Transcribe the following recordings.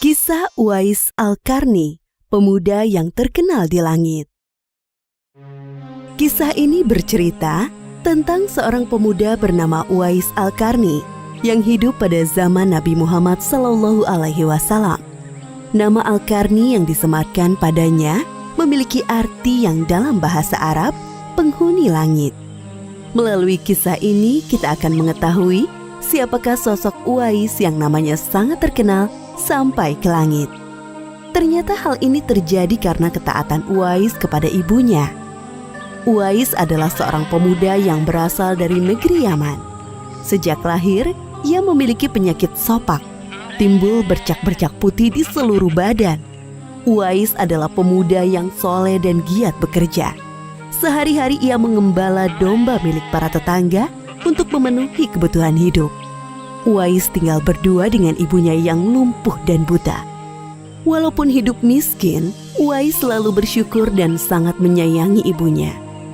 Kisah Uwais Al-Qarni, pemuda yang terkenal di langit. Kisah ini bercerita tentang seorang pemuda bernama Uwais Al-Qarni yang hidup pada zaman Nabi Muhammad SAW. Nama Al-Qarni yang disematkan padanya memiliki arti yang dalam bahasa Arab, penghuni langit. Melalui kisah ini kita akan mengetahui siapakah sosok Uwais yang namanya sangat terkenal sampai ke langit. Ternyata hal ini terjadi karena ketaatan Uwais kepada ibunya. Uwais adalah seorang pemuda yang berasal dari negeri Yaman. Sejak lahir, ia memiliki penyakit sopak, timbul bercak-bercak putih di seluruh badan. Uwais adalah pemuda yang soleh dan giat bekerja. Sehari-hari ia mengembala domba milik para tetangga untuk memenuhi kebutuhan hidup. Uwais tinggal berdua dengan ibunya yang lumpuh dan buta. Walaupun hidup miskin, Uwais selalu bersyukur dan sangat menyayangi ibunya.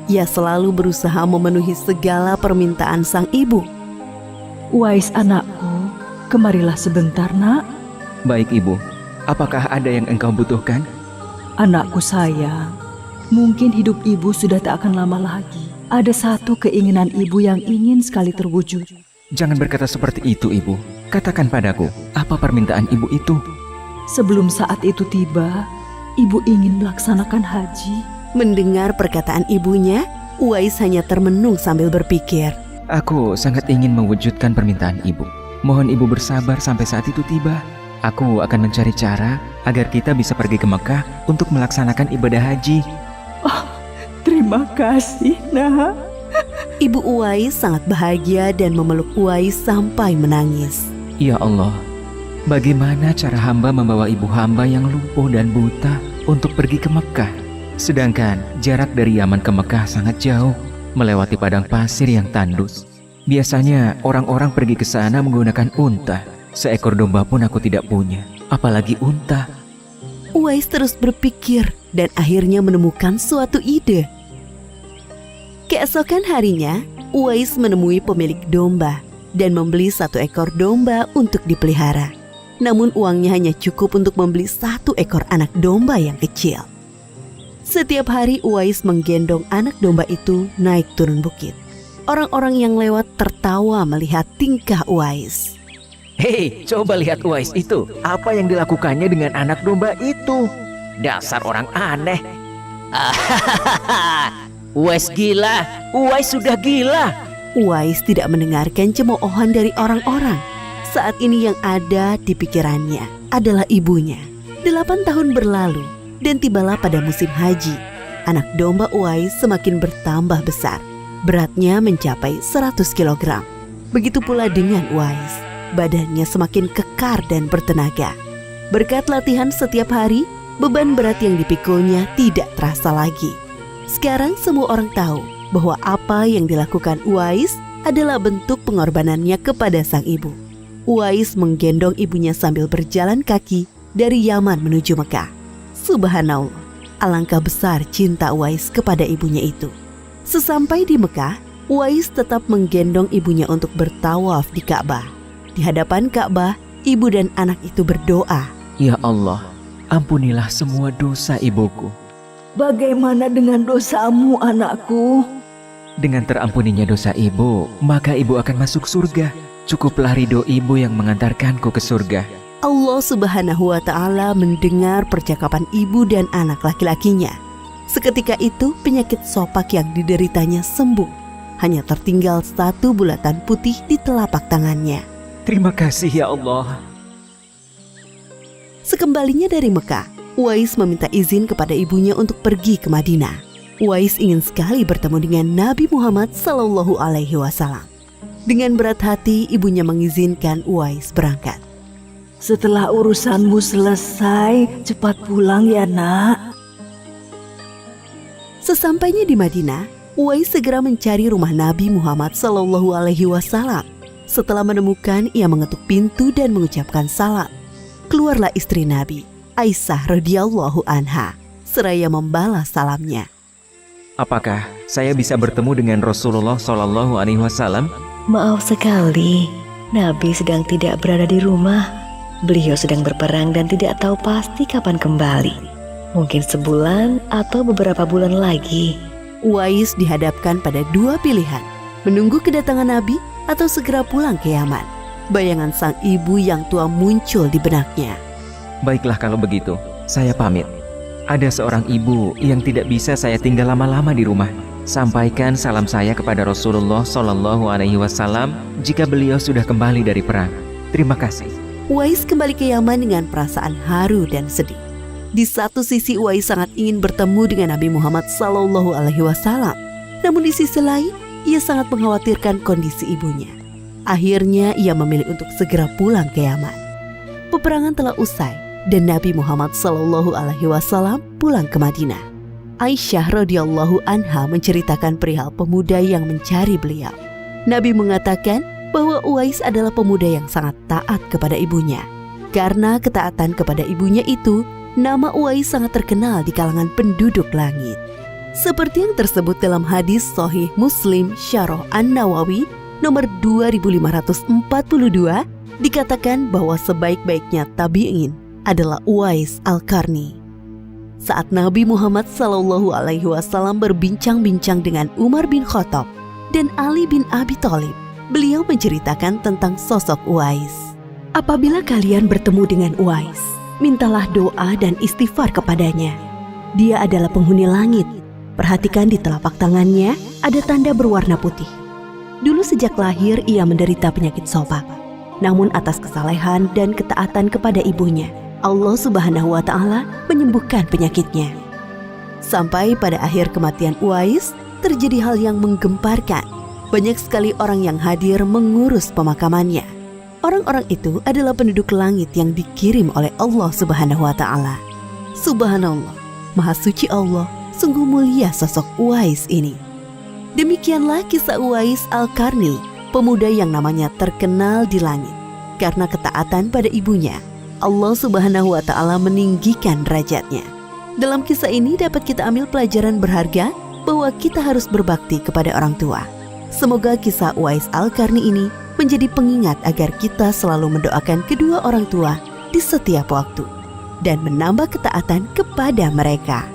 Ia selalu berusaha memenuhi segala permintaan sang ibu. Uwais anakku, kemarilah sebentar nak. Baik ibu, apakah ada yang engkau butuhkan? Anakku sayang, mungkin hidup ibu sudah tak akan lama lagi. Ada satu keinginan ibu yang ingin sekali terwujud. Jangan berkata seperti itu ibu. Katakan padaku, apa permintaan ibu itu? Sebelum saat itu tiba, ibu ingin melaksanakan haji. Mendengar perkataan ibunya, Uwais hanya termenung sambil berpikir. Aku sangat ingin mewujudkan permintaan ibu. Mohon ibu bersabar sampai saat itu tiba. Aku akan mencari cara agar kita bisa pergi ke Mekah untuk melaksanakan ibadah haji. Oh, terima kasih nak. Ibu Uwais sangat bahagia dan memeluk Uwais sampai menangis. Ya Allah, bagaimana cara hamba membawa ibu hamba yang lumpuh dan buta untuk pergi ke Mekah? Sedangkan jarak dari Yaman ke Mekah sangat jauh, melewati padang pasir yang tandus. Biasanya orang-orang pergi ke sana menggunakan unta. Seekor domba pun aku tidak punya, apalagi unta. Uwais terus berpikir dan akhirnya menemukan suatu ide. Keesokan harinya, Uwais menemui pemilik domba dan membeli 1 ekor domba untuk dipelihara. Namun uangnya hanya cukup untuk membeli 1 ekor anak domba yang kecil. Setiap hari Uwais menggendong anak domba itu naik turun bukit. Orang-orang yang lewat tertawa melihat tingkah Uwais. Hei, coba lihat Uwais itu. Apa yang dilakukannya dengan anak domba itu? Dasar orang aneh. Uwais gila, Uwais sudah gila. Uwais tidak mendengarkan cemoohan dari orang-orang. Saat ini yang ada di pikirannya adalah ibunya. 8 tahun berlalu dan tibalah pada musim haji. Anak domba Uwais semakin bertambah besar. Beratnya mencapai 100 kg. Begitu pula dengan Uwais. Badannya semakin kekar dan bertenaga. Berkat latihan setiap hari, beban berat yang dipikulnya tidak terasa lagi. Sekarang semua orang tahu bahwa apa yang dilakukan Uwais adalah bentuk pengorbanannya kepada sang ibu. Uwais menggendong ibunya sambil berjalan kaki dari Yaman menuju Mekah. Subhanallah, alangkah besar cinta Uwais kepada ibunya itu. Sesampai di Mekah, Uwais tetap menggendong ibunya untuk bertawaf di Ka'bah. Di hadapan Ka'bah, ibu dan anak itu berdoa. Ya Allah, ampunilah semua dosa ibuku. Bagaimana dengan dosamu anakku? Dengan terampuninya dosa ibu, maka ibu akan masuk surga. Cukuplah ridho ibu yang mengantarkanku ke surga. Allah Subhanahu wa Ta'ala mendengar percakapan ibu dan anak laki-lakinya. Seketika itu penyakit sopak yang dideritanya sembuh. Hanya tertinggal 1 bulatan putih di telapak tangannya. Terima kasih ya Allah. Sekembalinya dari Mekah, Uwais meminta izin kepada ibunya untuk pergi ke Madinah. Uwais ingin sekali bertemu dengan Nabi Muhammad SAW. Dengan berat hati, ibunya mengizinkan Uwais berangkat. Setelah urusanmu selesai, cepat pulang ya nak. Sesampainya di Madinah, Uwais segera mencari rumah Nabi Muhammad SAW. Setelah menemukan, ia mengetuk pintu dan mengucapkan salam. Keluarlah istri Nabi, Aisyah radhiyallahu anha, seraya membalas salamnya. Apakah saya bisa bertemu dengan Rasulullah SAW? Maaf sekali, Nabi sedang tidak berada di rumah. Beliau sedang berperang dan tidak tahu pasti kapan kembali. Mungkin sebulan atau beberapa bulan lagi. Uwais dihadapkan pada dua pilihan, menunggu kedatangan Nabi atau segera pulang ke Yaman. Bayangan sang ibu yang tua muncul di benaknya. Baiklah kalau begitu, saya pamit. Ada seorang ibu yang tidak bisa saya tinggal lama-lama di rumah. Sampaikan salam saya kepada Rasulullah SAW jika beliau sudah kembali dari perang. Terima kasih. Uwais kembali ke Yaman dengan perasaan haru dan sedih. Di satu sisi Uwais sangat ingin bertemu dengan Nabi Muhammad SAW. Namun di sisi lain, ia sangat mengkhawatirkan kondisi ibunya. Akhirnya ia memilih untuk segera pulang ke Yaman. Peperangan telah usai dan Nabi Muhammad SAW pulang ke Madinah. Aisyah radhiyallahu anha menceritakan perihal pemuda yang mencari beliau. Nabi mengatakan bahwa Uwais adalah pemuda yang sangat taat kepada ibunya. Karena ketaatan kepada ibunya itu, nama Uwais sangat terkenal di kalangan penduduk langit. Seperti yang tersebut dalam hadis Sahih Muslim Syarah An-Nawawi nomor 2542, dikatakan bahwa sebaik-baiknya tabi'in adalah Uwais Al-Qarni. Saat Nabi Muhammad SAW berbincang-bincang dengan Umar bin Khattab dan Ali bin Abi Thalib, beliau menceritakan tentang sosok Uwais. Apabila kalian bertemu dengan Uwais, mintalah doa dan istighfar kepadanya. Dia adalah penghuni langit. Perhatikan di telapak tangannya ada tanda berwarna putih. Dulu sejak lahir ia menderita penyakit sopak. Namun atas kesalehan dan ketaatan kepada ibunya, Allah Subhanahu wa Ta'ala menyembuhkan penyakitnya. Sampai pada akhir kematian Uwais, terjadi hal yang menggemparkan. Banyak sekali orang yang hadir mengurus pemakamannya. Orang-orang itu adalah penduduk langit yang dikirim oleh Allah Subhanahu wa Ta'ala. Subhanallah, Maha Suci Allah, sungguh mulia sosok Uwais ini. Demikianlah kisah Uwais Al-Qarni, pemuda yang namanya terkenal di langit. Karena ketaatan pada ibunya, Allah Subhanahu wa Ta'ala meninggikan derajatnya. Dalam kisah ini dapat kita ambil pelajaran berharga bahwa kita harus berbakti kepada orang tua. Semoga kisah Uwais Al-Qarni ini menjadi pengingat agar kita selalu mendoakan kedua orang tua di setiap waktu dan menambah ketaatan kepada mereka.